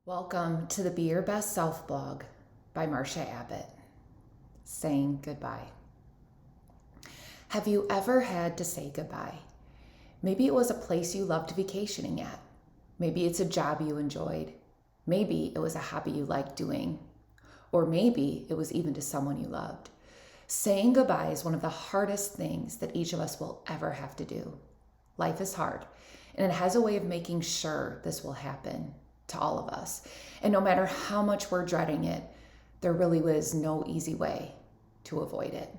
Welcome to the Be Your Best Self blog by Marcia Abbott. Saying goodbye. Have you ever had to say goodbye? Maybe it was a place you loved vacationing at. Maybe it's a job you enjoyed. Maybe it was a hobby you liked doing. Or maybe it was even to someone you loved. Saying goodbye is one of the hardest things that each of us will ever have to do. Life is hard, and it has a way of making sure this will happen to all of us. And no matter how much we're dreading it, there really was no easy way to avoid it.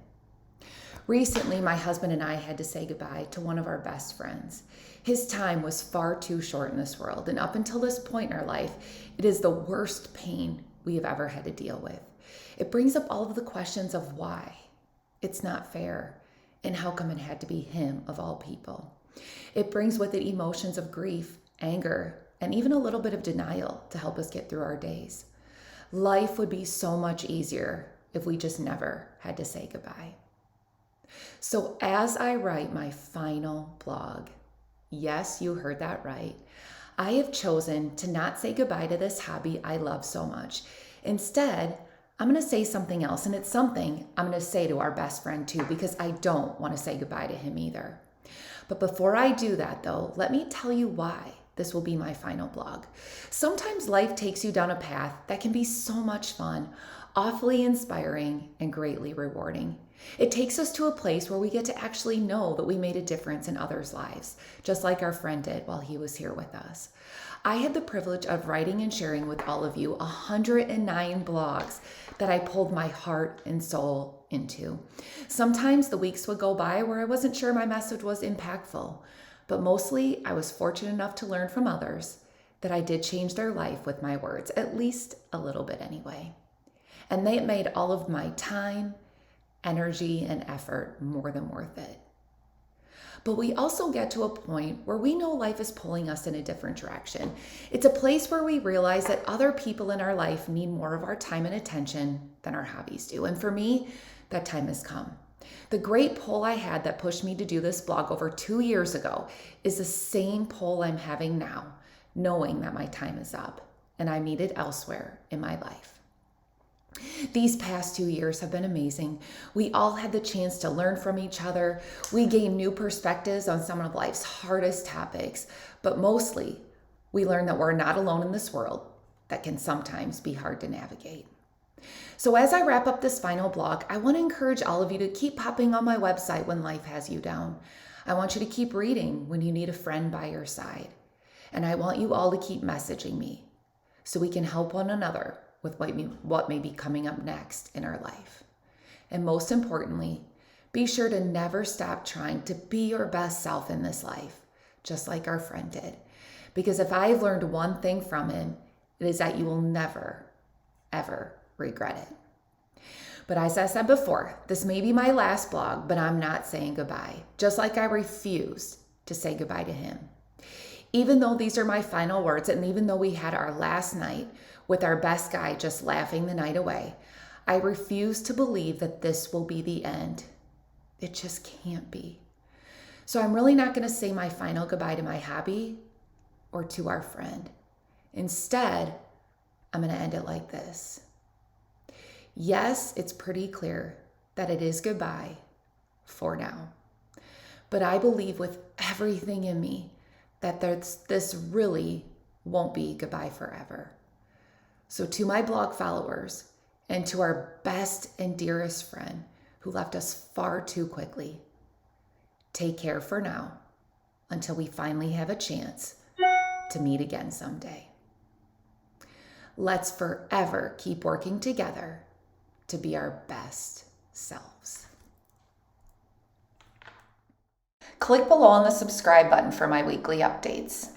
Recently, my husband and I had to say goodbye to one of our best friends. His time was far too short in this world, and up until this point in our life, it is the worst pain we have ever had to deal with. It brings up all of the questions of why. It's not fair, and how come it had to be him of all people? It brings with it emotions of grief, anger, and even a little bit of denial to help us get through our days. Life would be so much easier if we just never had to say goodbye. So as I write my final blog, yes, you heard that right, I have chosen to not say goodbye to this hobby I love so much. Instead, I'm going to say something else, and it's something I'm going to say to our best friend too, because I don't want to say goodbye to him either. But before I do that though, let me tell you why this will be my final blog. Sometimes life takes you down a path that can be so much fun, awfully inspiring, and greatly rewarding. It takes us to a place where we get to actually know that we made a difference in others' lives, just like our friend did while he was here with us. I had the privilege of writing and sharing with all of you 109 blogs that I pulled my heart and soul into. Sometimes the weeks would go by where I wasn't sure my message was impactful, but mostly I was fortunate enough to learn from others that I did change their life with my words, at least a little bit anyway. And they made all of my time, energy, and effort more than worth it. But we also get to a point where we know life is pulling us in a different direction. It's a place where we realize that other people in our life need more of our time and attention than our hobbies do. And for me, that time has come. The great pull I had that pushed me to do this blog over 2 years ago is the same pull I'm having now, knowing that my time is up and I'm needed elsewhere in my life. These past 2 years have been amazing. We all had the chance to learn from each other. We gained new perspectives on some of life's hardest topics, but mostly we learned that we're not alone in this world that can sometimes be hard to navigate. So as I wrap up this final blog, I want to encourage all of you to keep popping on my website when life has you down. I want you to keep reading when you need a friend by your side. And I want you all to keep messaging me so we can help one another with what may be coming up next in our life. And most importantly, be sure to never stop trying to be your best self in this life, just like our friend did. Because if I've learned one thing from him, it is that you will never, ever regret it. But as I said before, this may be my last blog, but I'm not saying goodbye, just like I refused to say goodbye to him. Even though these are my final words, and even though we had our last night with our best guy just laughing the night away, I refuse to believe that this will be the end. It just can't be. So I'm really not going to say my final goodbye to my hobby or to our friend. Instead, I'm going to end it like this. Yes, it's pretty clear that it is goodbye for now. But I believe with everything in me that this really won't be goodbye forever. So to my blog followers and to our best and dearest friend who left us far too quickly, take care for now until we finally have a chance to meet again someday. Let's forever keep working together to be our best selves. Click below on the subscribe button for my weekly updates.